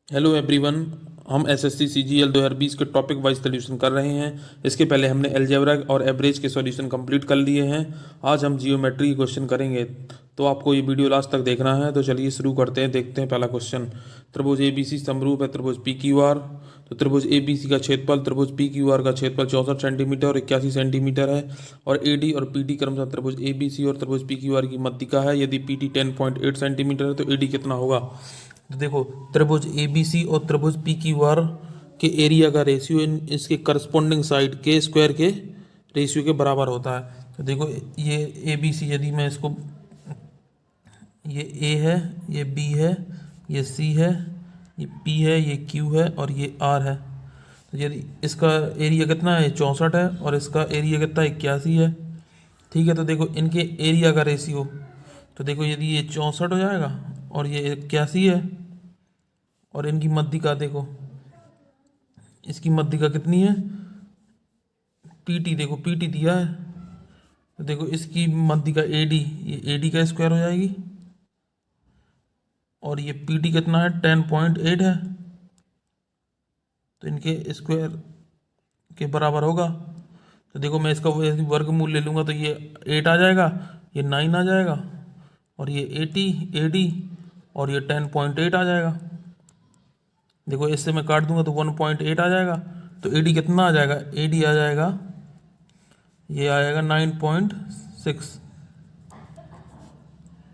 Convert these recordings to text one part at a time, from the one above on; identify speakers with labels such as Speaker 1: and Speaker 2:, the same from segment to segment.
Speaker 1: Hello everyone. हम SSC CGL 2020 के topic wise solution कर रहे हैं। इसके पहले हमने अलजेब्रा और एवरेज के सॉल्यूशन कंप्लीट कर लिए हैं। आज हम जियोमेट्री क्वेश्चन करेंगे, तो आपको ये वीडियो लास्ट तक देखना है। तो चलिए शुरू करते हैं। देखते हैं पहला क्वेश्चन। त्रिभुज एबीसी समरूप है त्रिभुज पी क्यू आर। तो त्रिभुज एबीसी का क्षेत्रफल त्रिभुज पी क्यू आर का क्षेत्रफल 64 सेंटीमीटर और 81 सेंटीमीटर है। और एडी और पीडी क्रमशः त्रिभुज एबीसी और त्रिभुज पी क्यू आर की मध्यिका है। यदि पीडी 10.8 सेंटीमीटर है तो एडी कितना होगा। तो देखो, त्रिभुज ए बी सी और त्रिभुज पी क्यू आर के एरिया का रेशियो इसके करस्पॉन्डिंग साइड के स्क्वायर के रेशियो के बराबर होता है। तो देखो, ये ए बी सी, यदि मैं इसको, ये ए है, ये बी है, ये सी है, ये पी है, ये क्यू है और ये आर है। तो यदि इसका एरिया कितना है, 64 है, और इसका एरिया कितना है, 81 है। ठीक है, तो देखो इनके एरिया का रेशियो, तो देखो यदि ये 64 हो जाएगा और ये 81 है, और इनकी मध्यिका देखो, इसकी मध्यिका कितनी है, पीटी, देखो पीटी दिया है। तो देखो इसकी मध्यिका एडी, ये एडी का स्क्वायर हो जाएगी, और ये पीटी कितना है, 10.8 है। तो इनके स्क्वायर के बराबर होगा। तो देखो मैं इसका वर्गमूल ले लूँगा तो ये 8 आ जाएगा, ये 9 आ जाएगा, और ये 80 एडी, और ये 10.8 आ जाएगा। देखो इससे मैं काट दूंगा तो 1.8 आ जाएगा। तो एडी कितना आ जाएगा, एडी आ जाएगा, ये आएगा 9.6।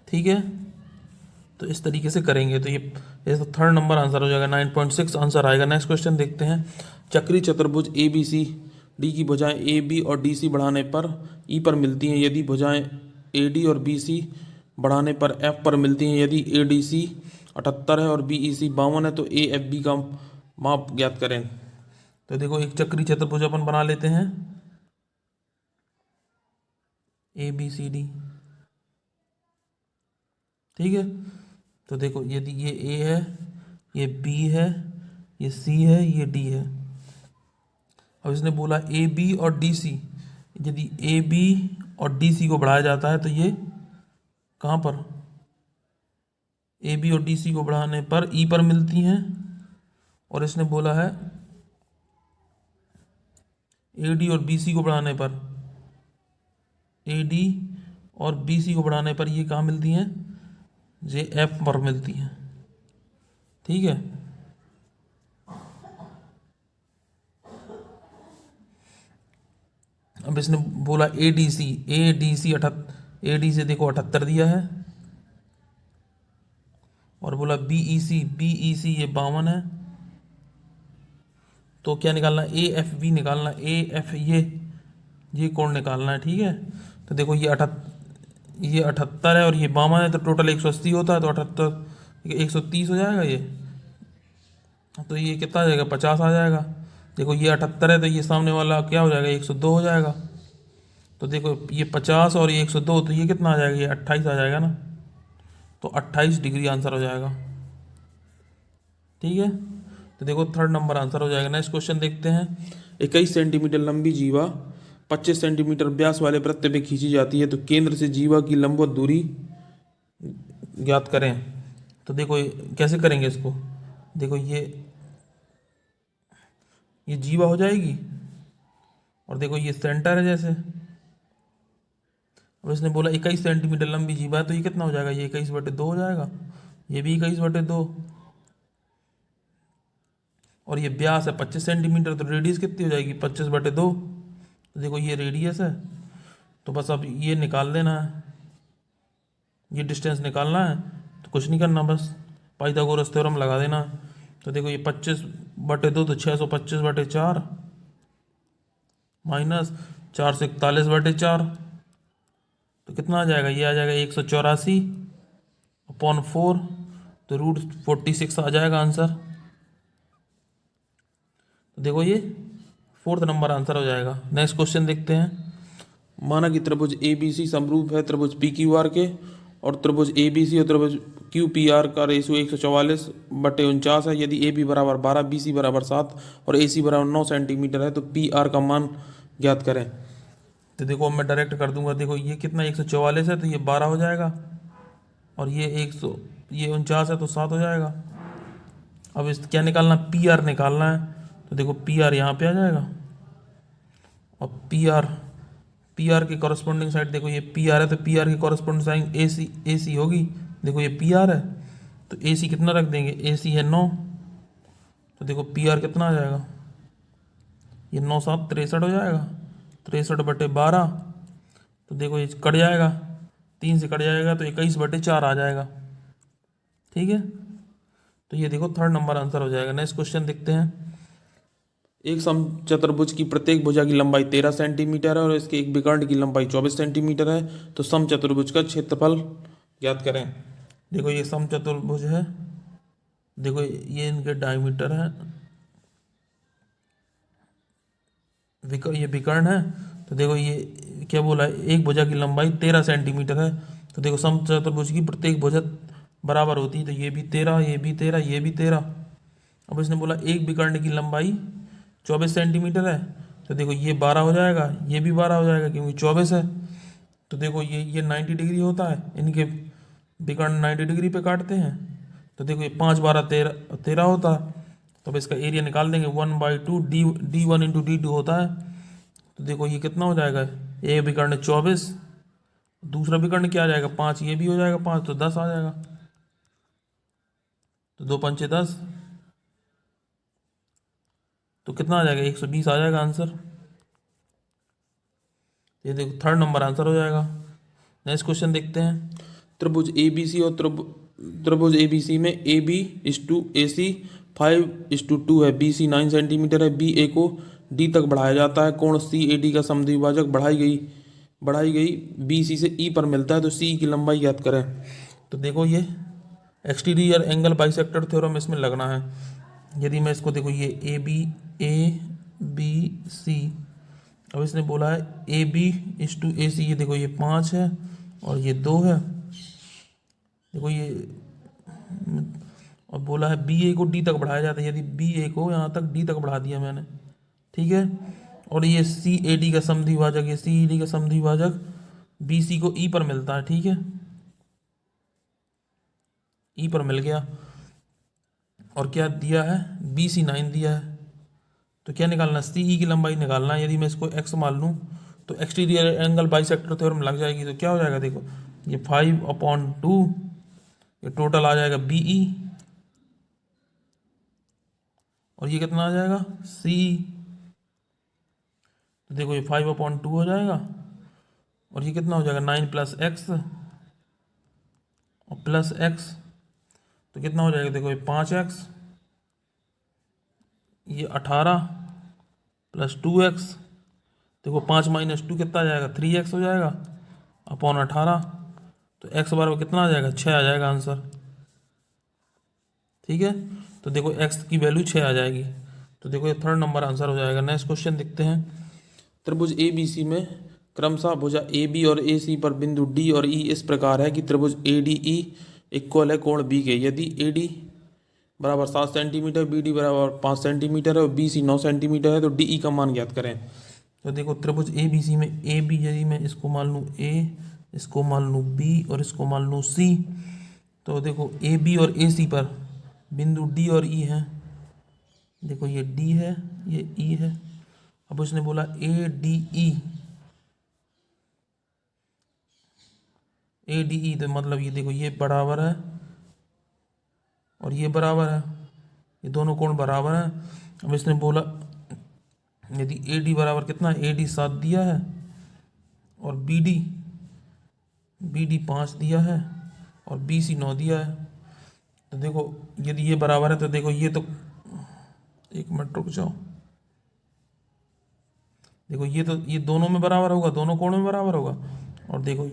Speaker 1: ठीक है, तो इस तरीके से करेंगे तो ये तो थर्ड नंबर आंसर हो जाएगा, 9.6 आंसर आएगा। नेक्स्ट क्वेश्चन देखते हैं। चक्री चतुर्भुज ए बी सी डी की भुजाएं ए बी और डी सी बढ़ाने पर ई पर मिलती हैं। यदि भुजाएं ए डी और बी सी बढ़ाने पर एफ पर मिलती हैं। यदि ए डी सी 78 है और बी ई सी 52 है तो ए एफ बी का माप ज्ञात करें। तो देखो एक चक्री चतुर्भुज अपन बना लेते हैं, ए बी सी डी। ठीक है, तो देखो यदि ये ए है, ये बी है, ये सी है, ये डी है। अब इसने बोला ए बी और डी सी, यदि ए बी और डी सी को बढ़ाया जाता है तो ये कहाँ पर, ए बी और डी सी को बढ़ाने पर ई पर मिलती हैं। और इसने बोला है ए डी और बी सी को बढ़ाने पर, ए डी और बी सी को बढ़ाने पर ये कहाँ मिलती हैं, जे एफ पर मिलती हैं। ठीक है, अब इसने बोला A D C, A D C A D से देखो 78 दिया है, और बोला बी ई सी ये 52 है। तो क्या निकालना है, ए एफ बी निकालना, ए एफ ये कोण निकालना है। ठीक है, तो देखो ये 78 है और ये 52 है, तो टोटल 180 होता है, तो 78 130 हो जाएगा ये। तो ये कितना आ जाएगा, 50 आ जाएगा। देखो ये 78 है तो ये सामने वाला क्या हो जाएगा, 102 हो जाएगा। तो देखो ये 50 और ये 102, तो ये कितना आ जाएगा, ये 28 आ जाएगा ना। तो 28 डिग्री आंसर हो जाएगा। ठीक है, तो देखो थर्ड नंबर आंसर हो जाएगा। नेक्स्ट क्वेश्चन देखते हैं। 21 सेंटीमीटर लंबी जीवा 25 सेंटीमीटर व्यास वाले वृत्त में खींची जाती है, तो केंद्र से जीवा की लंबवत दूरी ज्ञात करें। तो देखो कैसे करेंगे इसको, देखो ये जीवा हो जाएगी, और देखो ये सेंटर है जैसे। अब इसने बोला 21 सेंटीमीटर लंबी जीवा है, तो ये कितना हो जाएगा, ये 21/2 हो जाएगा, ये भी 21/2, और ये व्यास है 25 सेंटीमीटर, तो रेडियस कितनी हो जाएगी, 25/2। तो देखो ये रेडियस है, तो बस अब ये निकाल देना है, ये डिस्टेंस निकालना है। तो कुछ नहीं करना, बस पाइथागोरस थ्योरम लगा देना। तो देखो ये 25/2, तो 625/4 माइनस 441/4, तो कितना आ जाएगा, ये आ जाएगा 184/4, तो √46 आ जाएगा आंसर। तो देखो ये फोर्थ नंबर आंसर हो जाएगा। नेक्स्ट क्वेश्चन देखते हैं। माना कि त्रिभुज ए बी सी समरूप है त्रिभुज पी क्यू आर के, और त्रिभुज ए बी सी और त्रिभुज क्यू पी आर का रेशियो 144/49 है। यदि ए बी बराबर 12, बी सी बराबर 7 और ए सी बराबर 9 सेंटीमीटर है, तो पी आर का मान ज्ञात करें। तो देखो मैं डायरेक्ट कर दूंगा, देखो ये कितना 144 है, तो ये 12 हो जाएगा, और ये 49 है तो 7 हो जाएगा। अब इस क्या निकालना, पी आर निकालना है। तो देखो पी आर यहाँ पे आ जाएगा, और पी आर की कॉरस्पॉन्डिंग साइड देखो ये पी आर है, तो पी आर की कॉरस्पॉन्डिंग साइड ए सी होगी। देखो ये पी आर है, तो ए सी कितना रख देंगे, ए सी है 9, तो देखो पी आर कितना आ जाएगा, ये 9 7 63 हो जाएगा, 63/12। तो देखो ये कट जाएगा, 3 से कट जाएगा तो 21/4 आ जाएगा। ठीक है, तो ये देखो थर्ड नंबर आंसर हो जाएगा। नेक्स्ट क्वेश्चन देखते हैं। एक समचतुर्भुज की प्रत्येक भुजा की लंबाई 13 सेंटीमीटर है और इसके एक विकर्ण की लंबाई 24 सेंटीमीटर है, तो समचतुर्भुज का क्षेत्रफल ज्ञात करें। देखो ये समचतुर्भुज है, देखो ये इनके डायमीटर है, ये विकर्ण है। तो देखो ये क्या बोला है, एक भुजा की लंबाई 13 सेंटीमीटर है। तो देखो समचतुर्भुज की प्रत्येक भुजा बराबर होती है, तो ये भी 13, ये भी 13, ये भी 13। अब इसने बोला एक विकर्ण की लंबाई 24 सेंटीमीटर है, तो देखो ये 12 हो जाएगा, ये भी 12 हो जाएगा क्योंकि 24 है। तो देखो ये 90 डिग्री होता है, इनके विकर्ण 90 डिग्री पे काटते हैं। तो देखो ये 5 12 13 होता है। तो अब इसका एरिया निकाल देंगे, 1/2 D1 इंटू D2 होता है। तो देखो ये कितना हो जाएगा, एक विकर्ण 24, दूसरा विकर्ण क्या आ जाएगा 5, ये भी हो जाएगा 5, तो 10 आ जाएगा। तो 2 पंचे 10, तो कितना आ जाएगा 120 आ जाएगा आंसर। ये देखो थर्ड नंबर आंसर हो जाएगा। नेक्स्ट क्वेश्चन देखते हैं। त्रिभुज ए बी सी और त्रिभुज ए बी सी में ए बी इस टू ए सी 5:2 है, बी सी 9 सेंटीमीटर है, बी ए को डी तक बढ़ाया जाता है, कोण सी ए डी का समद्विभाजक बढ़ाई गई बी सी से ई पर मिलता है, तो सी की लंबाई ज्ञात करें। तो देखो ये एक्सटीरियर एंगल बाइसेक्टर थ्योरम इसमें लगना है। यदि मैं इसको देखो ये ए बी सी, अब इसने बोला है ए बी इस टू ए सी, ये देखो ये 5 है और ये 2 है। देखो ये और बोला है बी ए को डी तक बढ़ाया जाता है, यदि बी ए को यहाँ तक डी तक बढ़ा दिया मैंने, ठीक है। और ये सी ए डी का समद्विभाजक, ये सी ए डी का समद्विभाजक बी सी को ई पर मिलता है, ठीक है, ई पर मिल गया। और क्या दिया है, बी सी 9 दिया है। तो क्या निकालना, सी ई की लंबाई निकालना है। यदि मैं इसको एक्स मान लूँ तो एक्सटीरियर एंगल बाइसेक्टर थ्योरम लग जाएगी। तो क्या हो जाएगा, देखो ये 5/2, ये टोटल आ जाएगा बी ई, और ये कितना आ जाएगा सी। तो देखो ये 5/2 हो जाएगा, और ये कितना हो जाएगा 9 + x और +x, तो कितना हो जाएगा, देखो ये 5x, ये 18 + 2x, देखो 5 - 2 कितना आ जाएगा 3x हो जाएगा अपॉन 18। तो x बराबर कितना आ जाएगा 6 आ जाएगा आंसर, ठीक है। तो देखो x की वैल्यू 6 आ जाएगी। तो देखो ये थर्ड नंबर आंसर हो जाएगा। नेक्स्ट क्वेश्चन देखते हैं। त्रिभुज ए बी सी में क्रमशः भुजा ए बी और ए सी पर बिंदु डी और ई इस प्रकार है कि त्रिभुज ए डी ई इक्वल है कोण बी के। यदि ए डी बराबर 7 सेंटीमीटर, बी डी बराबर 5 सेंटीमीटर है और बी सी 9 सेंटीमीटर है, तो डी ई का मान ज्ञात करें। तो देखो त्रिभुज ए बी सी में ए बी, यदि मैं इसको मान लूँ ए, इसको मान लूँ बी और इसको मान लूँ सी, तो देखो ए बी और ए सी पर बिंदु डी और ई है। देखो ये डी है, ये ई है। अब उसने बोला A D E, A D E, तो मतलब ये देखो ये बराबर है और ये बराबर है, ये दोनों कोण बराबर हैं। अब इसने बोला यदि ए डी बराबर कितना, ए डी 7 दिया है और बी डी 5 दिया है और बी सी 9 दिया है। तो देखो यदि ये बराबर है तो देखो ये तो, एक मिनट रुक जाओ, देखो ये दोनों में बराबर होगा, दोनों कोणों में बराबर होगा। और देखो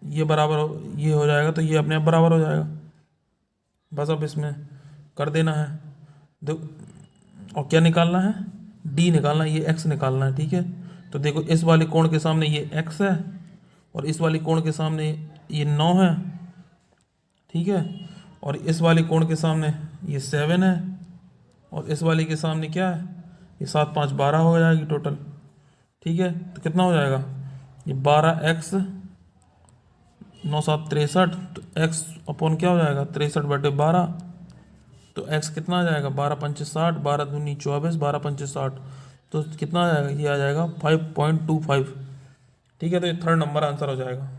Speaker 1: ये बराबर ये हो जाएगा, तो ये अपने आप बराबर हो जाएगा। बस अब इसमें कर देना है। देखो और क्या निकालना है, डी निकालना है, ये एक्स निकालना है, ठीक है। तो देखो इस वाले कोण के सामने ये एक्स है और इस वाले कोण के सामने ये 9 है, ठीक है। और इस वाले कोण के सामने ये 7 है और इस वाले के सामने क्या है, ये 7 5 12 हो जाएगी टोटल, ठीक है। तो कितना हो जाएगा, ये 12x 9 7 63, तो x अपॉन क्या हो जाएगा 63/12। तो x कितना आ जाएगा, 12×5 = 60, 12×2 = 24, 12×5 = 60, तो कितना आ जाएगा, ये आ जाएगा 5.25। ठीक है, तो ये थर्ड नंबर आंसर हो जाएगा।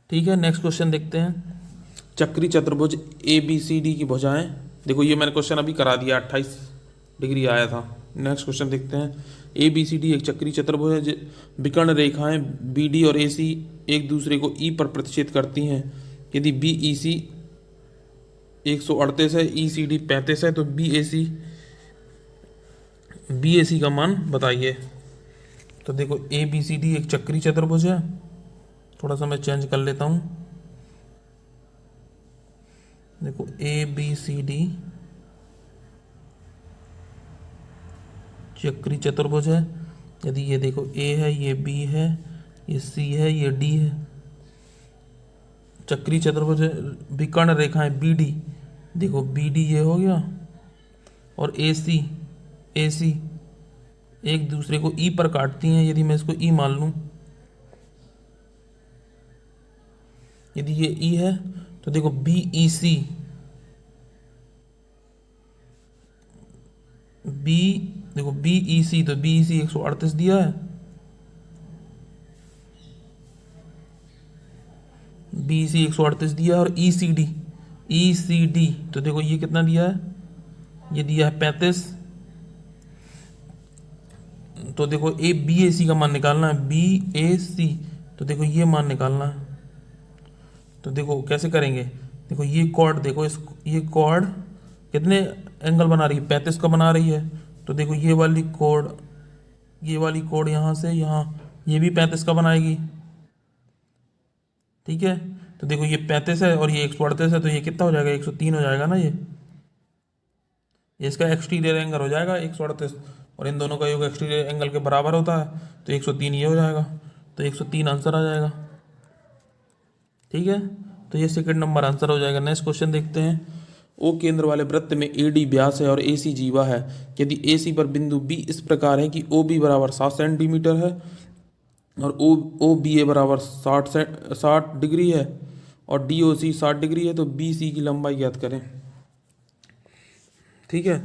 Speaker 1: ठीक है, नेक्स्ट क्वेश्चन देखते हैं। चक्री चतुर्भुज ABCD की भुजाएं, देखो ये मैंने क्वेश्चन अभी करा दिया, 28 डिग्री आया था। नेक्स्ट क्वेश्चन देखते हैं। ABCD एक चक्री चतुर्भुज है, विकर्ण रेखाएं BD और AC एक दूसरे को E पर प्रतिच्छेद करती हैं। यदि BEC 138 है, ECD 35 है, तो BAC का मान बताइए। तो देखो ABCD एक चक्री चतुर्भुज है, थोड़ा सा मैं चेंज कर लेता हूँ। देखो ABCD चक्री चतुर्भुज है। यदि ये देखो A है, ये B है, ये C है, ये D है, चक्री चतुर्भुज है। विकर्ण रेखाएं BD, देखो BD ये हो गया, और AC एक दूसरे को E पर काटती हैं। यदि मैं इसको E मान लूँ, यदि ये E है, तो देखो BEC देखो BEC, तो BEC 138 दिया है, BEC 138 दिया है, और ECD तो देखो ये कितना दिया है, ये दिया है 35। तो देखो BAC का मान निकालना है, BAC, तो देखो ये मान निकालना है। तो देखो कैसे करेंगे, देखो ये कॉर्ड, देखो ये कॉर्ड कितने एंगल बना रही है, 35 का बना रही है। तो देखो ये वाली कॉर्ड यहाँ से यहाँ, ये भी 35 का बनाएगी। ठीक है, तो देखो ये 35 है और ये 138 है, तो ये कितना हो जाएगा, 103 हो जाएगा ना। ये इसका एक्सटीरियर एंगल हो जाएगा 138, और इन दोनों का योग एक्सटीरियर एंगल के बराबर होता है, तो 103 ये हो जाएगा, तो 103 आंसर आ जाएगा। ठीक है, तो ये सेकंड नंबर आंसर हो जाएगा। नेक्स्ट क्वेश्चन देखते हैं। ओ केंद्र वाले वृत्त में AD व्यास है और AC जीवा है। यदि AC पर बिंदु B इस प्रकार है कि OB बराबर 7 सेंटीमीटर है और OBA बराबर 60 डिग्री है और DOC 60 डिग्री है, तो BC की लंबाई ज्ञात करें। ठीक है,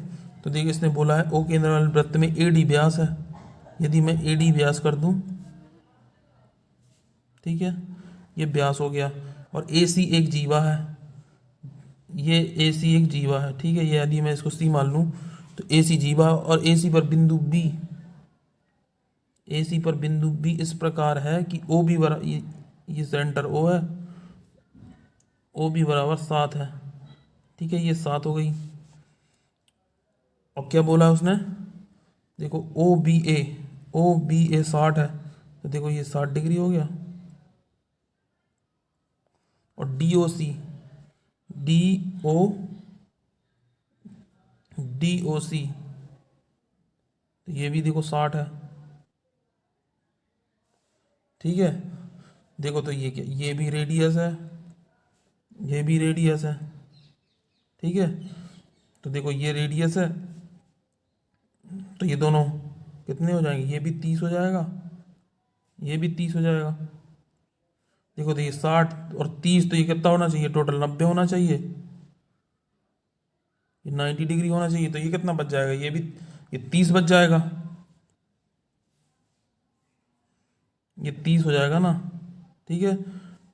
Speaker 1: तो देखिए इसने बोला है ओ केंद्र वाले वृत्त में AD व्यास है। यदि मैं AD व्यास कर दूं, ठीक है, ये व्यास हो गया, और AC एक जीवा है, ये AC एक जीवा है। ठीक है, ये यदि मैं इसको C मान लूं, तो AC जीवा, और AC पर बिंदु B इस प्रकार है कि OB बराबर, ये सेंटर O है, OB बराबर 7 है। ठीक है, ये 7 हो गई। अब क्या बोला उसने, देखो OBA 60 है, तो देखो ये 60 डिग्री हो गया, और DOC तो ये भी देखो 60 है। ठीक है, देखो तो ये क्या, ये भी रेडियस है, ये भी रेडियस है। ठीक है, तो देखो ये रेडियस है, तो ये दोनों कितने हो जाएंगे, ये भी 30 हो जाएगा, ये भी 30 हो जाएगा। देखो तो ये 60 और 30, तो ये कितना होना चाहिए, टोटल 90 होना चाहिए, ये 90 डिग्री होना चाहिए। तो ये कितना बच जाएगा, ये 30 बच जाएगा, ये 30 हो जाएगा ना। ठीक है,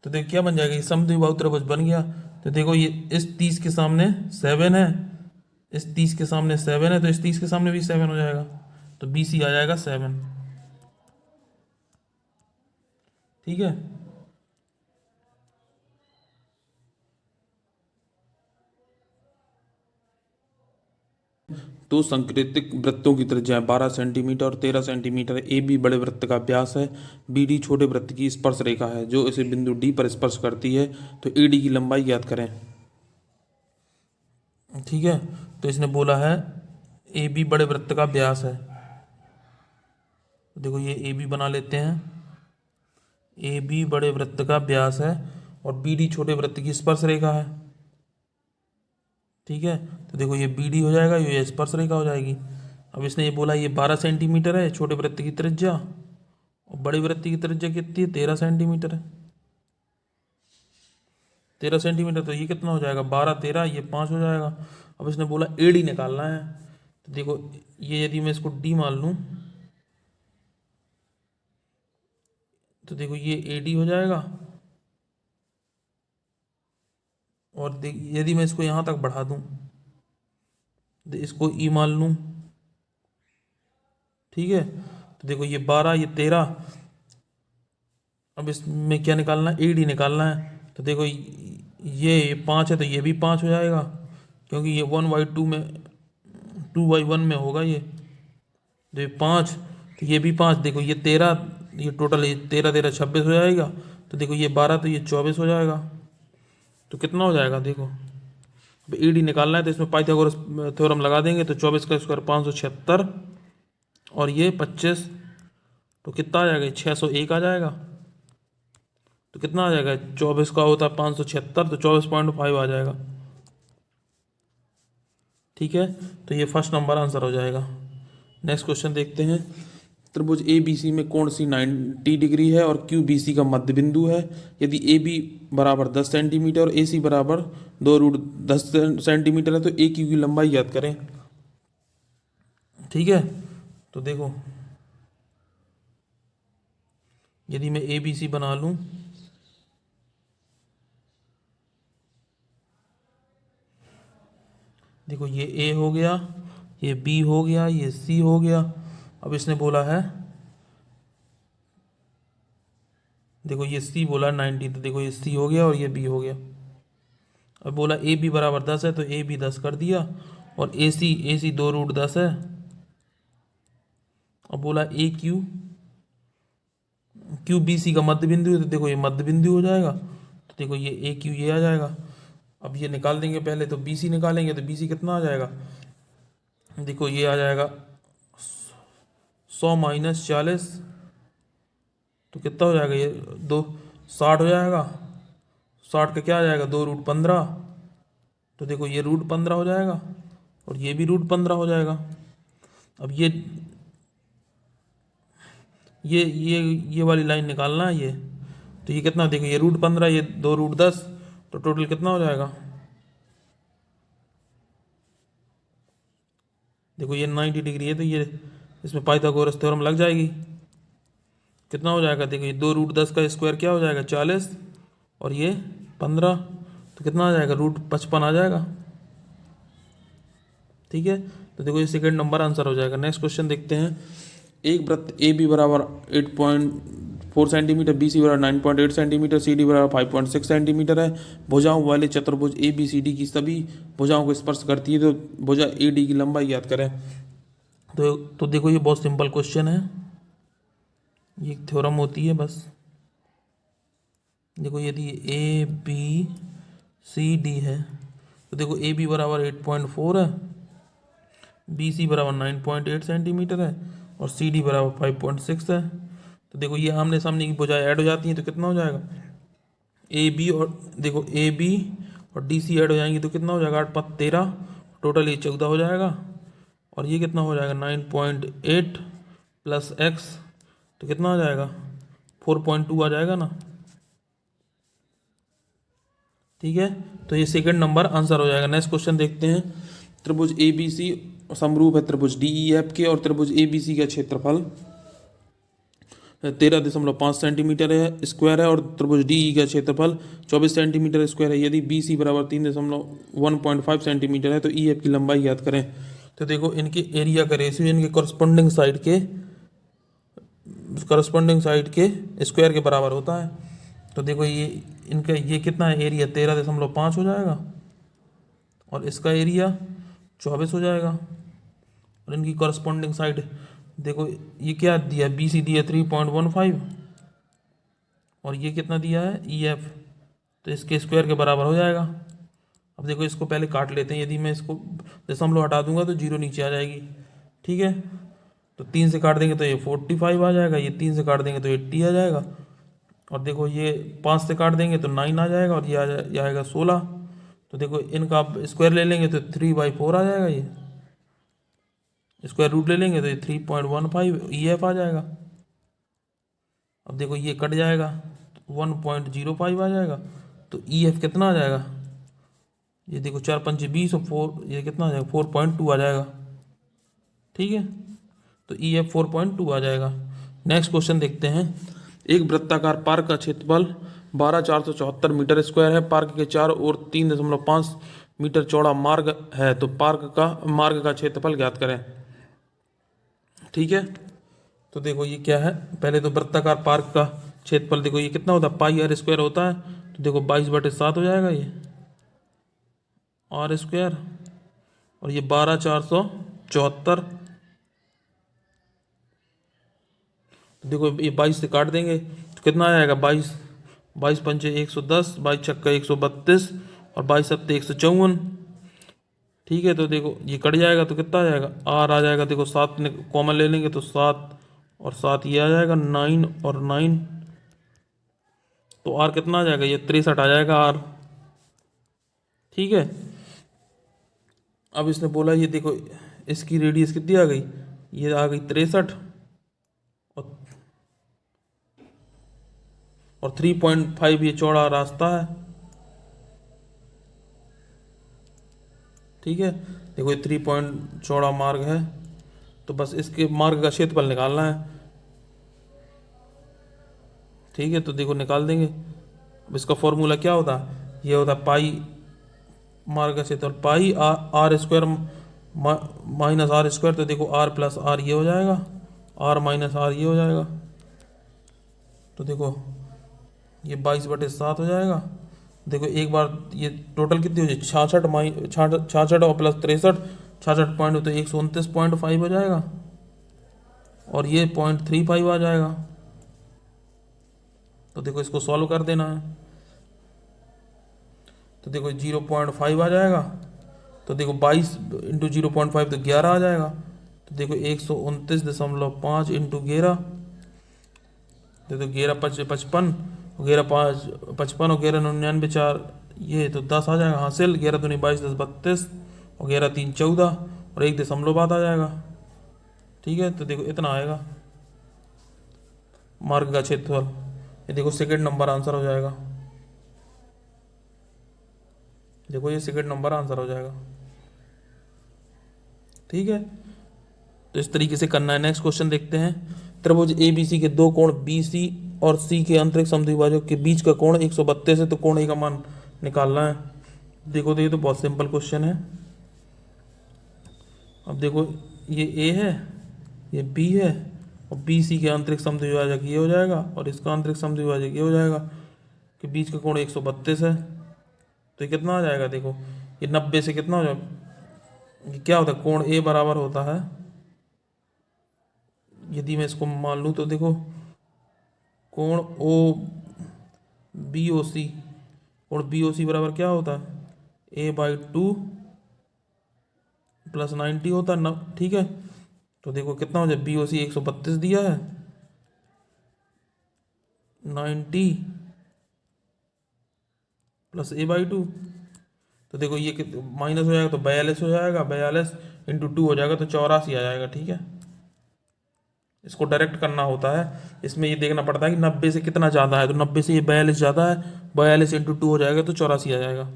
Speaker 1: तो देखो क्या बन जाएगा, ये समद्विबाहु त्रिभुज बन गया। तो देखो ये इस 30 के सामने 7 है, इस 30 के सामने 7 है, तो इस 30 के सामने भी 7 हो जाएगा, तो BC आ जाएगा 7। ठीक है, दो संक्रांतिक वृत्तों की त्रिज्या 12 सेंटीमीटर और 13 सेंटीमीटर। AB बड़े वृत्त का व्यास है, BD छोटे वृत्त की स्पर्श रेखा है जो इसे बिंदु D पर स्पर्श करती है, तो AD की लंबाई ज्ञात करें। ठीक है, तो इसने बोला है AB बड़े वृत्त का व्यास है, तो देखो ये AB बना लेते हैं, AB बड़े वृत्त का व्यास है और BD छोटे वृत्त की स्पर्श रेखा है। ठीक है, तो देखो ये BD हो जाएगा, ये स्पर्श रेखा हो जाएगी। अब इसने ये बोला ये 12 सेंटीमीटर है छोटे वृत्त की त्रिज्या, और बड़े वृत्त की त्रिज्या कितनी है, 13 सेंटीमीटर है। 13 सेंटीमीटर, तो ये कितना हो जाएगा 12 13, ये 5 हो जाएगा। अब इसने बोला AD निकालना है, तो देखो ये यदि मैं इसको D मान लूँ तो देखो ये AD हो जाएगा, और यदि मैं इसको यहाँ तक बढ़ा दूँ तो इसको E मान लूँ, ठीक है। तो देखो ये 12 ये 13, अब इसमें क्या निकालना है, AD निकालना है। तो देखो ये 5 है तो ये भी 5 हो जाएगा, क्योंकि ये 1/2 में 2/1 में होगा ये। तो ये 5, तो ये भी 5, देखो ये 13, ये टोटल ये 13 13 26 हो जाएगा। तो देखो ये 12 तो ये 24 हो जाएगा। तो कितना हो जाएगा देखो, अब AD निकालना है तो इसमें पाइथागोरस थ्योरम लगा देंगे, तो 24 का स्क्वायर 576 और ये 25, तो कितना आ जाएगा 601 आ जाएगा। तो कितना आ जाएगा, 24 का होता है 576, तो 24.5 आ जाएगा, ठीक है। तो ये फर्स्ट नंबर आंसर हो जाएगा। नेक्स्ट क्वेश्चन देखते हैं। त्रिभुज ABC में कोण C 90 डिग्री है और QBC का मध्य बिंदु है। यदि AB बराबर 10 सेंटीमीटर और AC बराबर 2√10 सेंटीमीटर है तो AQ की लंबाई ज्ञात करें, ठीक है। तो देखो यदि मैं ABC बना लूं, देखो ये A हो गया, ये B हो गया, ये C हो गया। अब इसने बोला है, देखो ये C बोला 90, तो देखो ये C हो गया और ये B हो गया। अब बोला AB बराबर 10 है तो AB 10 कर दिया, और AC 2√10 है। अब बोला QBC का मध्य बिंदु है, तो देखो ये मध्य बिंदु हो जाएगा। तो देखो ये AQ ये आ जाएगा। अब ये निकाल देंगे, पहले तो BC निकालेंगे, तो BC कितना आ जाएगा, देखो ये आ जाएगा 100 - 40, तो कितना हो जाएगा ये 60 हो जाएगा। 60 का क्या आ जाएगा 2√15, तो देखो ये √15 हो जाएगा और ये भी √15 हो जाएगा। अब ये वाली लाइन निकालना है ये, तो ये कितना, देखो ये √15, ये 2√10, तो टोटल कितना हो जाएगा, देखो ये 90 डिग्री है तो ये इसमें पाइथागोरस थ्योरम लग जाएगी। कितना हो जाएगा, देखो ये 2√10 का स्क्वायर क्या हो जाएगा 40, और ये 15, तो कितना आ जाएगा √55 आ जाएगा, ठीक है। तो देखो ये सेकंड नंबर आंसर हो जाएगा। नेक्स्ट क्वेश्चन देखते हैं। एक वृत्त AB बराबर 8.4 सेंटीमीटर, BC बराबर 9.8 सेंटीमीटर, CD बराबर 5.6 सेंटीमीटर है। भुजाओं वाले चतुर्भुज ABCD की सभी भुजाओं को स्पर्श करती है, तो भुजा AD की लंबाई ज्ञात करें। तो देखो ये बहुत सिंपल क्वेश्चन है, ये एक थ्योरम होती है बस। देखो यदि ABCD है तो देखो AB बराबर 8.4 है, BC बराबर 9.8 सेंटीमीटर है, और CD बराबर 5.6 है। तो देखो ये आमने सामने की भुजाएं ऐड हो जाती हैं, तो कितना हो जाएगा AB, और देखो AB और DC ऐड हो जाएंगी तो कितना हो जाएगा 8 5 13, टोटल ये 14 हो जाएगा, और ये कितना हो जाएगा 9.8 + x, तो कितना हो जाएगा 4.2 आ जाएगा ना, ठीक है। तो ये सेकंड नंबर आंसर हो जाएगा। नेक्स्ट क्वेश्चन देखते हैं। त्रिभुज ABC समरूप है त्रिभुज DEF के, और त्रिभुज ABC का क्षेत्रफल 13.5 सेंटीमीटर है स्क्वायर है, और त्रिभुज DE का क्षेत्रफल 24 सेंटीमीटर स्क्वायर है। यदि BC बराबर 3.1.5 सेंटीमीटर है तो EF की लंबाई ज्ञात करें। तो देखो इनके एरिया का रेशियो इनके करस्पॉन्डिंग साइड के स्क्वायर के बराबर होता है। तो देखो ये इनका ये कितना है एरिया 13.5 हो जाएगा, और इसका एरिया 24 हो जाएगा, और इनकी करस्पॉन्डिंग साइड देखो ये क्या दिया, BC दिया 3.15, और ये कितना दिया है EF, तो इसके स्क्वायर के बराबर हो जाएगा। अब देखो इसको पहले काट लेते हैं, यदि मैं इसको दशमलव हटा दूंगा तो 0 नीचे आ जाएगी, ठीक है। तो 3 से काट देंगे तो ये 45 आ जाएगा, ये 3 से काट देंगे तो 80 आ जाएगा, और देखो ये 5 से काट देंगे तो 9 आ जाएगा, और ये आएगा 16। तो देखो इनका आप स्क्वायर ले लेंगे तो 3/4 आ जाएगा, ये स्क्वायर रूट ले लेंगे तो ये 3.15 EF आ जाएगा। अब देखो ये कट जाएगा 1.05 आ जाएगा, तो ई एफ कितना आ जाएगा, ये देखो 4 पंचे 20 और 4 ये कितना आ जाएगा 4.2 आ जाएगा। ठीक है, तो ई एफ 4.2 आ जाएगा। नेक्स्ट क्वेश्चन देखते हैं। एक वृत्ताकार पार्क का क्षेत्रफल 12,474 मीटर स्क्वायर है। पार्क के चारों ओर 3.5 मीटर चौड़ा मार्ग है, तो मार्ग का क्षेत्रफल ज्ञात करें। ठीक है, तो देखो ये क्या है, पहले तो वृत्ताकार पार्क का क्षेत्रफल देखो ये कितना होता है, पाई आर स्क्वायर होता है, तो देखो 22/7 हो जाएगा ये आर स्क्वायर, और ये 12,474, तो देखो ये 22 से काट देंगे तो कितना आ जाएगा, 22 पंचे 110, 22 छक्का 132 और 22 सत्ते 154। ठीक है, तो देखो ये कट जाएगा तो कितना आ जाएगा, आर आ जाएगा, देखो 7 कॉमन ले लेंगे तो 7 और 7 ये आ जाएगा 9 और 9, तो आर कितना आ जाएगा, ये 63 आ जाएगा आर। ठीक है, अब इसने बोला ये देखो इसकी रेडियस कितनी आ गई, ये आ गई 63 और 3.5 ये चौड़ा रास्ता है। ठीक है, देखो ये 3 पॉइंट चौड़ा मार्ग है, तो बस इसके मार्ग का क्षेत्रफल निकालना है। ठीक है, तो देखो निकाल देंगे। अब इसका फॉर्मूला क्या होता है, ये होता है पाई मार्ग का क्षेत्रफल pi R square minus R square, तो देखो आर प्लस आर ये हो जाएगा, आर माइनस आर ये हो जाएगा, तो देखो ये 22/7 हो जाएगा। देखो एक बार ये टोटल कितनी हो जाए 66 और प्लस 63, 66 पॉइंट हो तो 129.5 हो जाएगा, और ये 0.35 आ जाएगा। तो देखो इसको सॉल्व कर देना है, तो देखो 0.5 आ जाएगा, तो देखो 22 इंटू 0.5 तो 11 आ जाएगा, तो देखो 129.5 इंटू 11, देखो 11 55, 11 5 55 और 11 99 4 ये तो 10 आ जाएगा हासिल, 11 दूनी 22 10 32 और 11 3 14 और 1 बाद आ जाएगा। ठीक है, तो देखो इतना आएगा मार्ग का क्षेत्रफल, ये देखो सेकंड नंबर आंसर हो जाएगा, देखो ये सेकंड नंबर आंसर हो जाएगा। ठीक है, तो इस तरीके से करना है। नेक्स्ट क्वेश्चन देखते हैं। त्रिभुज ABC के दो कोण BC और C के अंतरिक्ष समद्विभाजक के बीच का कोण 132 है, तो कोण A का मान निकालना है। देखो तो ये तो बहुत सिंपल क्वेश्चन है। अब देखो ये A है, ये B है, और BC के अंतरिक्ष समद्विभाजक ये हो जाएगा और इसका अंतरिक्ष समद्विभाजक ये हो जाएगा, कि बीच का कोण 132 है, तो ये कितना आ जाएगा, देखो ये 90 से कितना हो जाएगा, ये क्या होता है, कोण A बराबर होता है, यदि मैं इसको मान लूँ तो देखो कोण BOC, कोण BOC बराबर क्या होता है, A/2 प्लस 90 होता है ना। ठीक है, तो देखो कितना हो जाए, BOC 132 दिया है, 90 प्लस A/2, तो देखो ये माइनस हो जाएगा तो 42 हो जाएगा, 42 इंटू 2 हो जाएगा तो 84 आ जाएगा। ठीक है, इसको डायरेक्ट करना होता है, इसमें ये देखना पड़ता है कि 90 से कितना ज़्यादा है, तो 90 से ये 42 ज़्यादा है, 42 इंटू 2 हो जाएगा तो 84 आ जाएगा।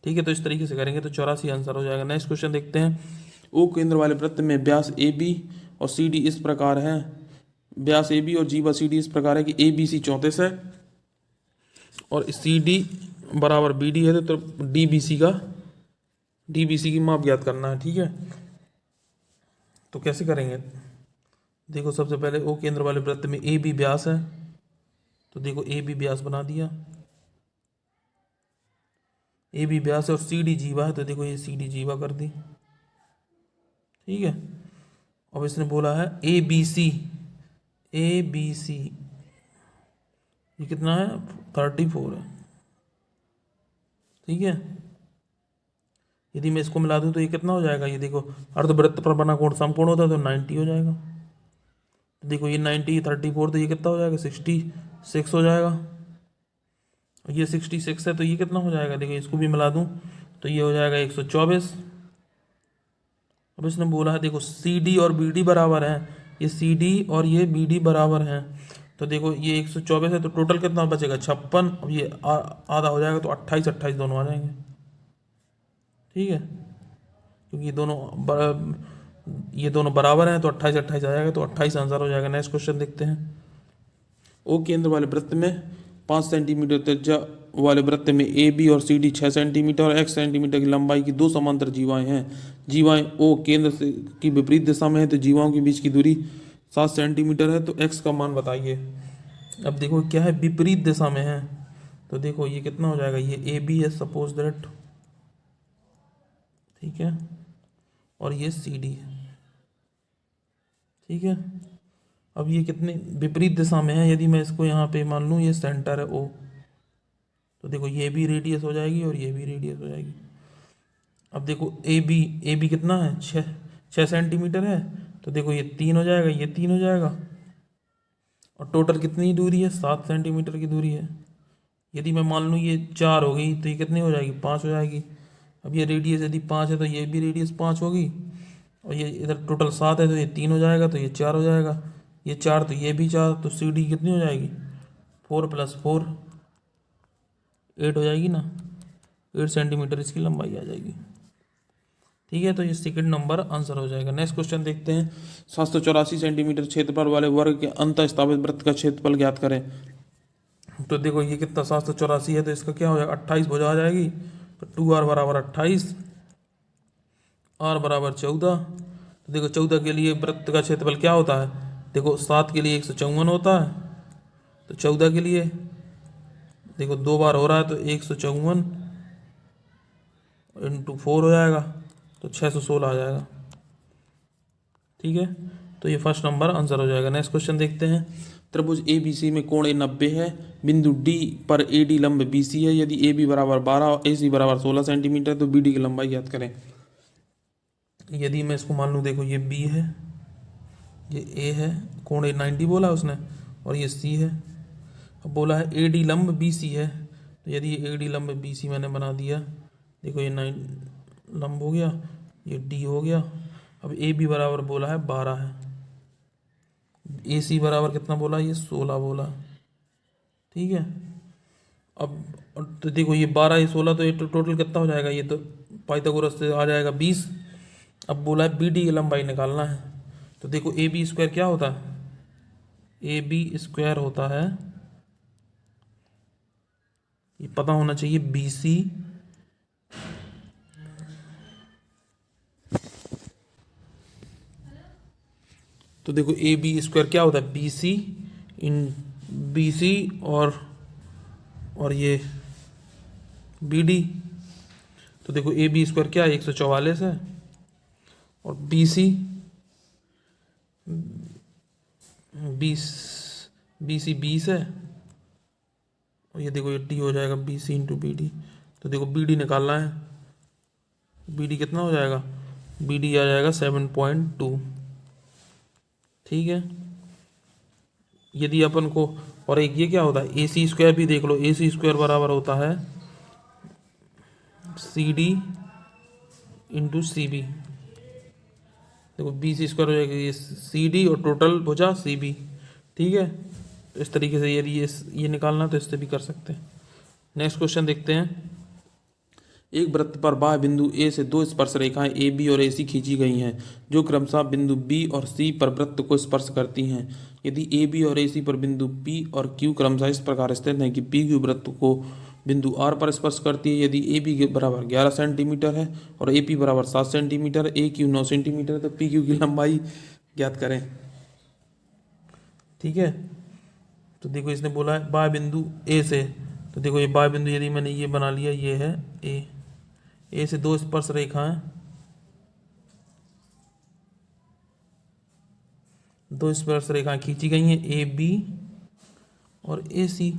Speaker 1: ठीक है, तो इस तरीके से करेंगे तो 84 आंसर हो जाएगा। नेक्स्ट क्वेश्चन देखते हैं। ओ केंद्र वाले वृत्त में व्यास AB और CD इस प्रकार है, व्यास AB और जीवा CD इस प्रकार है कि ABC 34 है और CD बराबर BD है, तो DBC की माप ज्ञात करना है। ठीक है, तो कैसे करेंगे, देखो सबसे पहले ओ केंद्र वाले वृत्त में AB व्यास है, तो देखो AB व्यास बना दिया, AB व्यास है और CD जीवा है, तो देखो ये CD जीवा कर दी। ठीक है, अब इसने बोला है ABC ये कितना है 34 है। ठीक है, यदि मैं इसको मिला दूं तो ये कितना हो जाएगा, ये देखो अर्धवृत्त पर बना कोण समकोण होता है तो 90 हो जाएगा, तो देखो ये 90 34 तो ये कितना हो जाएगा 66 हो जाएगा, ये 66 है तो ये कितना हो जाएगा, देखो इसको भी मिला दूं तो ये हो जाएगा 124। अब इसने बोला है देखो CD और BD बराबर हैं, ये CD और ये BD बराबर हैं, तो देखो ये 124 है, तो टोटल कितना बचेगा 56। अब ये आधा हो जाएगा तो 28 28 दोनों आ जाएंगे। ठीक है, क्योंकि ये दोनों बराबर हैं तो 28 28 आ जाएगा, तो 28 आंसर हो जाएगा। नेक्स्ट क्वेश्चन देखते हैं। ओ केंद्र वाले वृत्त में 5 सेंटीमीटर त्रिज्या वाले वृत्त में ए बी और सी डी 6 सेंटीमीटर और x सेंटीमीटर की लंबाई की दो समांतर जीवाएं हैं। जीवाएं ओ केंद्र से की विपरीत दिशा में है, तो जीवाओं के बीच की दूरी 7 सेंटीमीटर है। तो x का मान बताइए। अब देखो क्या है, विपरीत दिशा में है, तो देखो ये कितना हो जाएगा, ये ए बी है सपोज दैट, ठीक है, और ये सी डी है। ठीक है, अब ये कितने विपरीत दिशा में है, यदि मैं इसको यहाँ पे मान लूँ ये सेंटर है ओ, तो देखो ये भी रेडियस हो जाएगी और ये भी रेडियस हो जाएगी। अब देखो ए बी कितना है, 6 सेंटीमीटर है, तो देखो ये 3 हो जाएगा, ये 3 हो जाएगा, और टोटल कितनी दूरी है, 7 सेंटीमीटर की दूरी है। यदि मैं मान लूँ ये 4 हो गई, तो ये कितनी हो जाएगी, 5 हो जाएगी। अब ये रेडियस यदि 5 है तो ये भी रेडियस 5 होगी, और ये इधर टोटल 7 है तो ये 3 हो जाएगा, तो ये 4 हो जाएगा, ये 4 तो ये भी 4, तो सी डी कितनी हो जाएगी, 4 + 4 8 हो जाएगी ना, 8 सेंटीमीटर इसकी लंबाई आ जाएगी। ठीक है, तो ये सेकंड नंबर आंसर हो जाएगा। नेक्स्ट क्वेश्चन देखते हैं। 784 सेंटीमीटर क्षेत्रफल वाले वर्ग के अंत स्थापित वृत्त का क्षेत्रफल ज्ञात करें। तो देखो ये कितना 784 है, तो इसका क्या हो जाएगा, 28 भुजा आ जाएगी, तो 2r बराबर 28, r बराबर 14। तो देखो 14 के लिए वृत्त का क्षेत्रफल क्या होता है, देखो 7 के लिए 154 होता है, तो 14 के लिए देखो 2 बार हो रहा है, तो 154 × 4 हो जाएगा, तो 616 आ जाएगा। ठीक है, तो ये फर्स्ट नंबर आंसर हो जाएगा। नेक्स्ट क्वेश्चन देखते हैं। त्रिभुज ए बी सी में कोण 90 है, बिंदु डी पर ए डी लंब बी सी है। यदि ए बी बराबर 12 और ए सी बराबर 16 सेंटीमीटर, तो बी डी की लंबाई ज्ञात करें। यदि मैं इसको मान लूँ, देखो ये बी है, ये ए है, कोण 90 बोला उसने, और ये सी है। अब बोला है ए डी लंब बी सी है, तो यदि ये ए डी लंब बी सी मैंने बना दिया, देखो ये 9 लंब हो गया, ये डी हो गया। अब ए बी बराबर बोला है 12 है, ए सी बराबर कितना बोला, ये 16 बोला। ठीक है, अब तो देखो ये 12 ये 16, तो ये टोटल कितना हो जाएगा, ये तो पाइथागोरस से आ जाएगा 20। अब बोला है बी डी की लंबाई निकालना है, तो देखो ए बी स्क्वायर क्या होता है, ए बी स्क्वायर होता है, ये पता होना चाहिए, बी सी तो देखो ए बी स्क्वायर क्या होता है, B C in B C और ये बी डी। तो देखो ए बी स्क्वायर क्या है, 144 है, और बी सी 20 है, और ये देखो ये डी हो जाएगा, बी सी × बी डी। तो देखो बी डी निकालना है, बी डी कितना हो जाएगा, बी डी आ जाएगा 7.2। ठीक है, यदि अपन को, और एक ये क्या होता है, ए सी स्क्वायर भी देख लो, ए सी स्क्वायर बराबर होता है सी डी × सी बी। देखो बी सी स्क्वायर हो जाएगा ये सी डी और टोटल भुजा सी बी। ठीक है, तो इस तरीके से यदि ये निकालना तो इससे भी कर सकते हैं। नेक्स्ट क्वेश्चन देखते हैं। एक वृत्त पर बाह्य बिंदु ए से दो स्पर्श रेखाएं ए बी और ए सी खींची गई हैं, जो क्रमशः बिंदु बी और सी पर वृत्त को स्पर्श करती हैं। यदि ए बी और ए सी पर बिंदु पी और क्यू क्रमशः इस प्रकार स्थित हैं कि पी क्यू वृत्त को बिंदु आर पर स्पर्श करती है। यदि ए बी के बराबर 11 सेंटीमीटर है और ए पी बराबर 7 सेंटीमीटर, ए क्यू 9 सेंटीमीटर, तो पी क्यू की लंबाई ज्ञात करें। ठीक है, तो देखो इसने बोला है बाह्य बिंदु ए से, तो देखो ये बाह्य बिंदु यदि मैंने ये बना लिया, ये है ए से दो स्पर्श रेखाएं, दो स्पर्श रेखाएं खींची गई हैं ए बी और ए सी,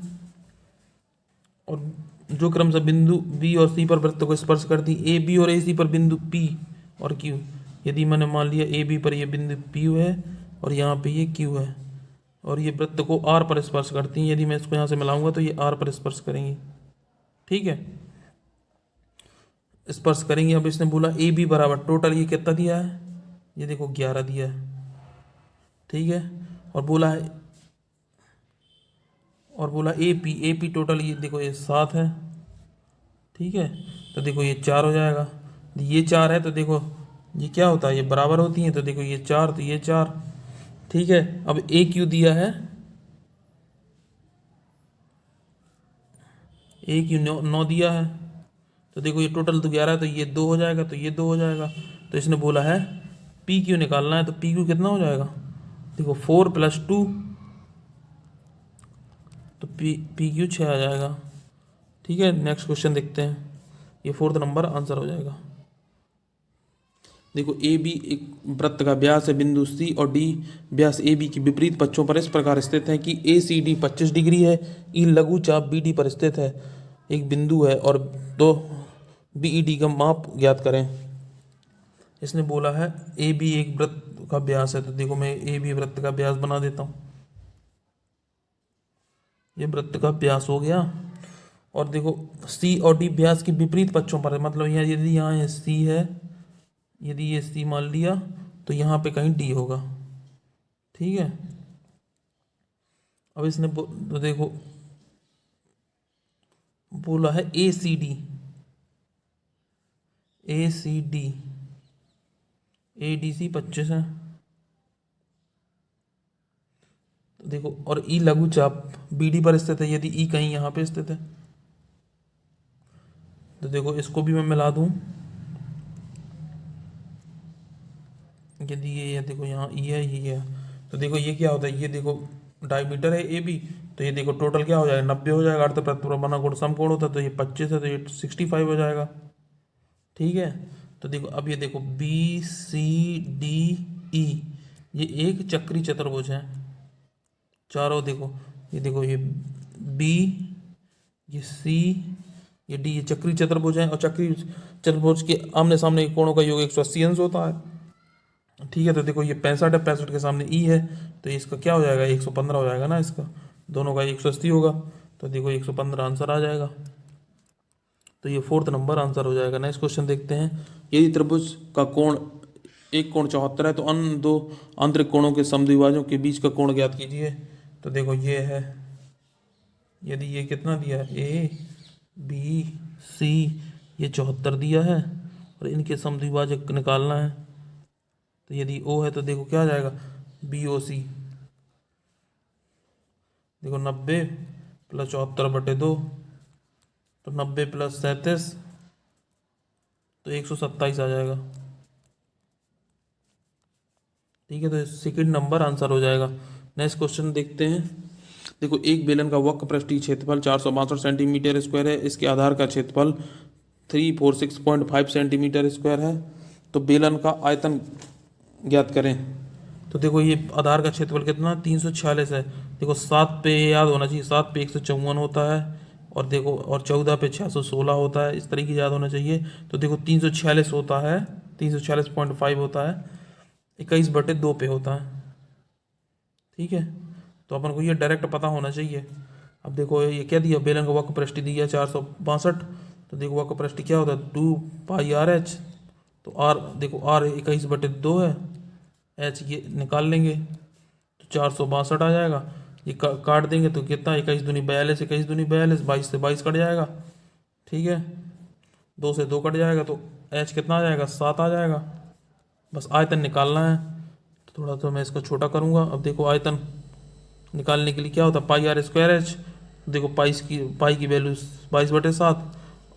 Speaker 1: और जो क्रमशः बिंदु बी और सी पर वृत्त को स्पर्श करती, ए बी और ए सी पर बिंदु पी और क्यू। यदि मैंने मान लिया ए बी पर ये बिंदु पी है और यहाँ पे ये क्यू है, और ये वृत्त को आर पर स्पर्श करती हैं, यदि मैं इसको यहाँ से मिलाऊंगा तो ये आर पर स्पर्श करेंगी। ठीक है, स्पर्श करेंगे। अब इसने बोला ए बी बराबर, टोटल ये कितना दिया है, ये देखो 11 दिया है। ठीक है, और बोला है और बोला ए पी टोटल ये देखो ये 7 है, ठीक है। तो देखो ये 4 हो जाएगा, ये 4 है तो देखो ये क्या होता है, ये बराबर होती है, तो देखो ये 4 तो ये 4, ठीक है। अब ए क्यू दिया है, ए क्यू 9 दिया है, तो देखो ये टोटल तो 11 है, तो ये 2 हो जाएगा, तो ये 2 हो जाएगा। तो इसने बोला है पी क्यू निकालना है, तो पी क्यू कितना हो जाएगा, देखो 4 + 2, तो पी क्यू 6 आ जाएगा, ठीक है। नेक्स्ट क्वेश्चन देखते हैं, ये 4th नंबर आंसर हो जाएगा। देखो ए बी एक वृत्त का व्यास है, बिंदु सी और डी व्यास ए बी की विपरीत पक्षों पर इस प्रकार स्थित है कि ए सी डी 25 डिग्री है, ई लघु चाप बी डी पर स्थित है, एक बिंदु है और दो बी ई डी का माप ज्ञात करें। इसने बोला है ए बी एक वृत्त का व्यास है, तो देखो मैं ए बी वृत्त का व्यास बना देता हूँ, ये वृत्त का व्यास हो गया। और देखो सी और डी व्यास के विपरीत पक्षों पर है, मतलब यहाँ यदि यहाँ सी है, यदि ये सी मान लिया तो यहाँ पे कहीं डी होगा, ठीक है। अब इसने तो देखो बोला है A C D, A C D, A D C 25 है, तो देखो और ई लघु चाप बी डी पर स्थित है, यदि ई कहीं यहाँ पे स्थित है, तो देखो इसको भी मैं मिला दूं, यदि ये देखो यहाँ ई है, ये है, तो देखो ये क्या होता है, ये देखो डायमीटर है ए बी, तो ये देखो टोटल क्या हो जाएगा 90 हो जाएगा, अर्थ प्रत्युत्पन्न कोण समकोण होता है, तो ये 25 है तो ये 65 हो जाएगा, ठीक है। तो देखो अब ये देखो बी सी डी ई, ये एक चक्री चतुर्भुज है, चारों देखो ये बी, ये सी, ये डी, ये चक्री चतुर्भुज है, और चक्री चतुर्भुज के आमने सामने के कोणों का योग 180 अंश होता है, ठीक है। तो देखो ये 65 है, 65 के सामने ई है, तो इसका क्या हो जाएगा 115 हो जाएगा ना, इसका दोनों का 180 होगा, तो देखो 115 आंसर आ जाएगा, तो ये 4th नंबर आंसर हो जाएगा। नेक्स्ट क्वेश्चन देखते हैं, यदि त्रिभुज का कोण एक कोण 74 है तो अन्य दो आंतरिक कोणों के समद्विभाजों के बीच का कोण ज्ञात कीजिए। तो देखो ये है, यदि ये कितना दिया है ए बी सी, ये 74 दिया है और इनके समद्विभाजक निकालना है, तो यदि ओ है तो देखो क्या आ जाएगा बी ओ सी, देखो 90 + 74/2, तो 90 + 37 तो 127 आ जाएगा, ठीक है। तो 2nd नंबर आंसर हो जाएगा। नेक्स्ट क्वेश्चन देखते हैं, देखो एक बेलन का वक्र पृष्ठीय क्षेत्रफल 462 सेंटीमीटर स्क्वायर है, इसके आधार का क्षेत्रफल 346.5 सेंटीमीटर स्क्वायर है, तो बेलन का आयतन ज्ञात करें। तो देखो ये आधार का क्षेत्रफल कितना 346 है, देखो 7 पे याद होना चाहिए, 7 पे 154 होता है, और देखो और 14 पे 616 होता है, इस तरीके याद होना चाहिए। तो देखो 346 होता है, 346.5 होता है, 21/2 पे होता है, ठीक है। तो अपन को ये डायरेक्ट पता होना चाहिए। अब देखो ये क्या दिया, बेलन का वक्र पृष्ठ दिया 462, तो देखो वक्र पृष्ठ क्या होता है 2πRh, तो आर देखो आर 21/2 है, एच ये निकाल लेंगे तो 462 आ जाएगा, ये काट देंगे तो कितना 21 दूनी 42, 21 दूनी 42, 22 से 22 कट जाएगा, ठीक है, 2 से 2 कट जाएगा, तो एच कितना आ जाएगा 7 आ जाएगा। बस आयतन निकालना है, तो थोड़ा तो मैं इसको छोटा करूँगा। अब देखो आयतन निकालने के लिए क्या होता है πr²h, देखो पाई की वैल्यू 22/7,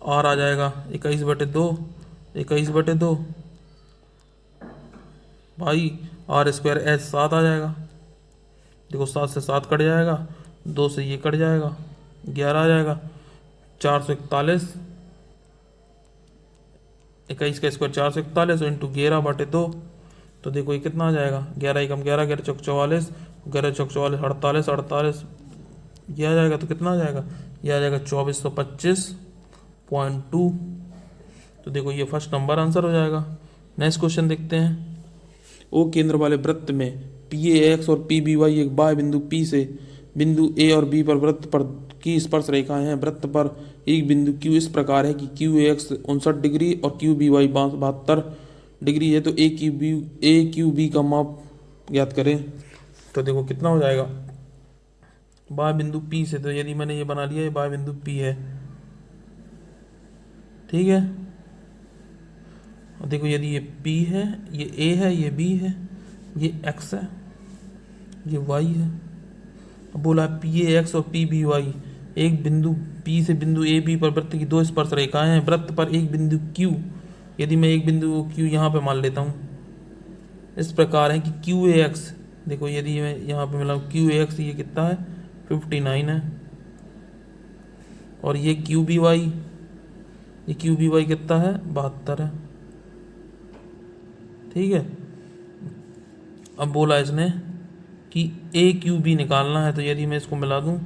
Speaker 1: आर आ जाएगा 21/2, 21/2 भाई r²h 7 आ जाएगा, देखो 7 से 7 कट जाएगा, 2 से ये कट जाएगा, 11 आ जाएगा, 441, 21 का स्क्वायर 441 इंटू 11/2, तो देखो ये कितना आ जाएगा 11 × 11, 11 × 44, 11 × 44 48, 48 ये आ जाएगा, तो कितना आ जाएगा ये आ जाएगा 2425.2, तो देखो ये 1st नंबर आंसर हो जाएगा। नेक्स्ट क्वेश्चन देखते हैं, ओ केंद्र वाले वृत्त में पी ए एक्स और पी बी वाई एक बाह्य बिंदु पी से बिंदु ए और बी पर वृत्त पर की स्पर्श रेखाएं हैं। वृत्त पर एक बिंदु क्यू इस प्रकार है कि क्यू ए एक्स 59 डिग्री और क्यू बी वाई 72 डिग्री है, तो ए क्यू बी का माप ज्ञात करें। तो देखो कितना हो जाएगा बाह्य बिंदु P से, तो यदि मैंने ये बना लिया, ये बाह्य बिंदु P है, ठीक है। और देखो यदि ये P है, ये A है, ये B है, ये X है, ये Y है। अब बोला PAX और PBY, एक बिंदु P से बिंदु AB पर वृत्त की दो स्पर्श रेखाएं हैं। वृत्त पर एक बिंदु Q, यदि मैं एक बिंदु Q यहाँ पे मान लेता हूँ, इस प्रकार है कि QAX, देखो यदि मैं यहाँ पे मिलाऊँ QAX, ये कितना है 59 है, और ये QBY कितना है 72 है, ठीक है। अब बोला इसने कि AQB निकालना है, तो यदि मैं इसको मिला दूं,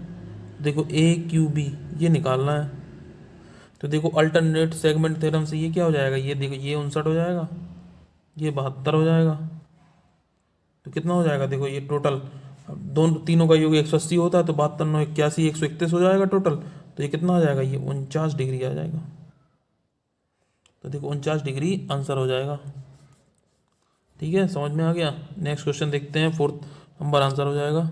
Speaker 1: देखो AQB ये निकालना है, तो देखो अल्टरनेट सेगमेंट थ्योरम से ये क्या हो जाएगा, ये देखो ये 59 हो जाएगा, ये 72 हो जाएगा, तो कितना हो जाएगा, देखो ये टोटल दोनों तीनों का योग 180 होता है, तो 72 9 81 131 हो जाएगा टोटल, तो ये कितना आ जाएगा, ये 49 डिग्री आ जाएगा। तो देखो 49 डिग्री आंसर हो जाएगा, ठीक है, समझ में आ गया। नेक्स्ट क्वेश्चन देखते हैं, 4th नंबर आंसर हो जाएगा।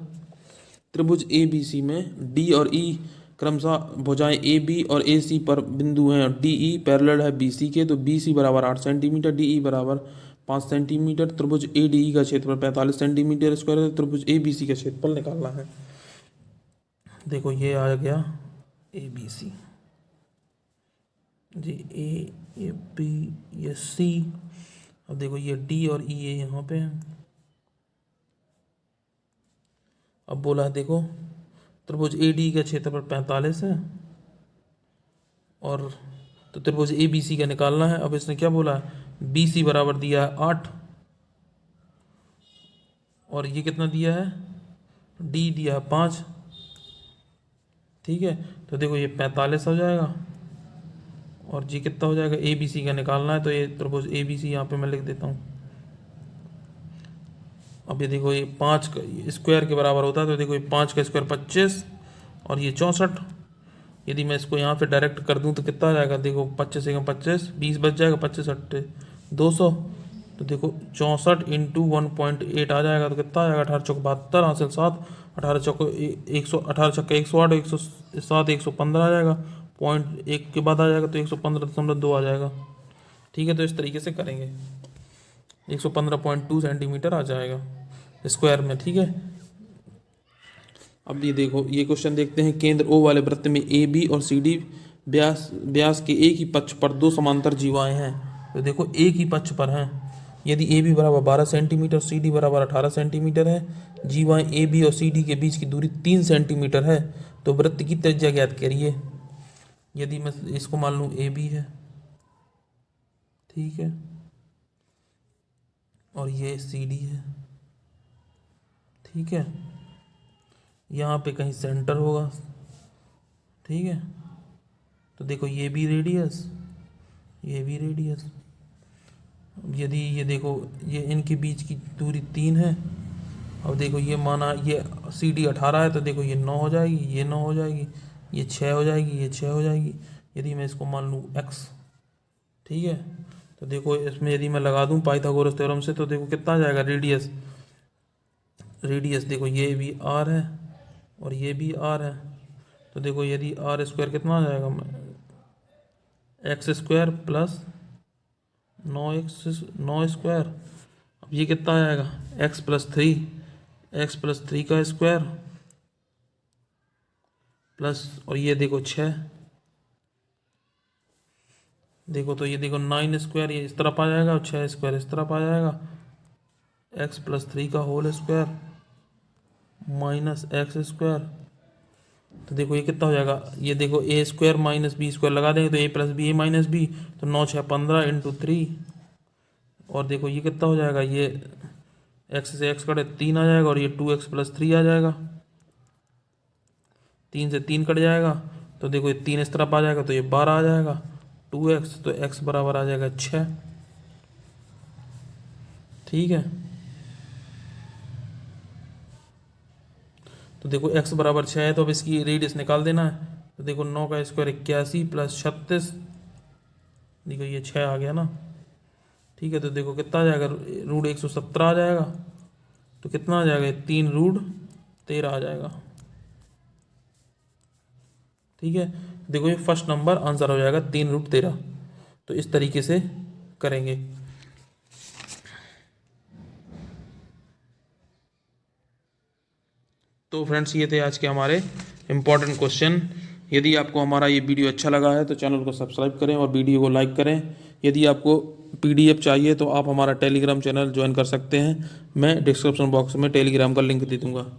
Speaker 1: त्रिभुज ABC में D और E क्रमशः भुजाएं AB और AC पर बिंदु हैं। DE पैरेलल है BC के, तो BC बराबर 8 सेंटीमीटर, DE बराबर 5 सेंटीमीटर। त्रिभुज ADE का क्षेत्रफल 45 सेंटीमीटर स्क्वायर है। त्रिभुज ABC का क्षेत्रफल निकालना है। देखो ये आ गया ABC जी, A B ये C। अब देखो ये D और E है यहाँ पे। अब बोला है देखो त्रिभुज AD का क्षेत्रफल 45 है, और तो त्रिभुज ABC का निकालना है। अब इसने क्या बोला है, BC बराबर दिया है 8, और ये कितना दिया है, D दिया है 5, ठीक है। तो देखो ये 45 हो जाएगा, और जी कितना हो जाएगा, ABC का निकालना है, तो ये त्रिभुज ABC यहाँ पे मैं लिख देता हूँ। अब ये देखो ये 5 स्क्वायर के बराबर होता है, तो देखो ये 5 का स्क्वायर 25, और ये 64। यदि मैं इसको यहाँ पे डायरेक्ट कर दूँ तो कितना आ जाएगा, देखो 25 एक 25 20 बच जाएगा, 25 8 200, तो देखो 64 इंटू 1.8 आ जाएगा, तो कितना आ जाएगा 18 चौक 72 हासिल 7, 18 चौक 100, 18 छक्का 108, 107 115 आ जाएगा, पॉइंट 1 के बाद आ जाएगा, तो 115.2 आ जाएगा, ठीक है। तो इस तरीके से करेंगे, 115.2 सेंटीमीटर आ जाएगा स्क्वायर में, ठीक है। अब ये देखो ये क्वेश्चन देखते हैं। केंद्र O वाले वृत्त में AB और CD व्यास के एक ही पक्ष पर दो समांतर जीवाएं हैं। तो देखो एक ही पक्ष पर हैं। यदि AB बराबर 12 सेंटीमीटर, CD बराबर 18 सेंटीमीटर है, जीवाएं AB और CD के बीच की दूरी 3 सेंटीमीटर है, तो वृत्त की त्रिज्या ज्ञात करिए। यदि मैं इसको मान लूँ AB है, ठीक है, और ये CD है, ठीक है, यहाँ पे कहीं सेंटर होगा, ठीक है। तो देखो ये भी रेडियस, ये भी रेडियस। यदि ये देखो ये इनके बीच की दूरी 3 है, अब देखो ये माना ये CD 18 है, तो देखो ये 9 हो जाएगी, ये 9 हो जाएगी, ये 6 हो जाएगी, ये 6 हो जाएगी। यदि मैं इसको मान लूँ x, ठीक है, तो देखो इसमें यदि मैं लगा दूँ पाइथागोरस थ्योरम से, तो देखो कितना आ जाएगा रेडियस, देखो ये भी r है और ये भी r है, तो देखो यदि r स्क्वायर कितना आ जाएगा, एक्स स्क्वायर प्लस 9 स्क्वायर। अब ये कितना आ जाएगा, x प्लस 3 का स्क्वायर प्लस, और ये देखो 6, देखो तो ये देखो 9 स्क्वायर ये इस तरफ आ जाएगा और 6 स्क्वायर इस तरफ आ जाएगा, x प्लस 3 का whole square minus X square. तो देखो ये कितना हो जाएगा, ये देखो a square minus B square लगा देंगे तो a plus B, A minus B, तो 9 6 15 इंटू 3, और देखो ये कितना हो जाएगा, ये x से x कटे 3 आ जाएगा, और ये 2x प्लस 3 आ जाएगा, 3 से 3 कट जाएगा, तो देखो ये 3 इस तरफ आ जाएगा, तो ये 12 आ जाएगा, 2x, तो x बराबर आ जाएगा 6, ठीक है। तो देखो x बराबर 6 है, तो अब इसकी रेडियस निकाल देना है। तो देखो 9 का स्क्वायर 81 प्लस 36, देखो ये 6 आ गया ना, ठीक है। तो देखो कितना आ जाएगा, रूट 117 आ जाएगा, तो कितना आ जाएगा, 3 रूट 13 आ जाएगा, ठीक है, देखो ये फर्स्ट नंबर आंसर हो जाएगा 3√13। तो इस तरीके से करेंगे। तो फ्रेंड्स ये थे आज के हमारे इम्पॉर्टेंट क्वेश्चन। यदि आपको हमारा ये वीडियो अच्छा लगा है तो चैनल को सब्सक्राइब करें और वीडियो को लाइक करें। यदि आपको PDF चाहिए तो आप हमारा टेलीग्राम चैनल ज्वाइन कर सकते हैं। मैं डिस्क्रिप्शन बॉक्स में टेलीग्राम का लिंक दे दूँगा।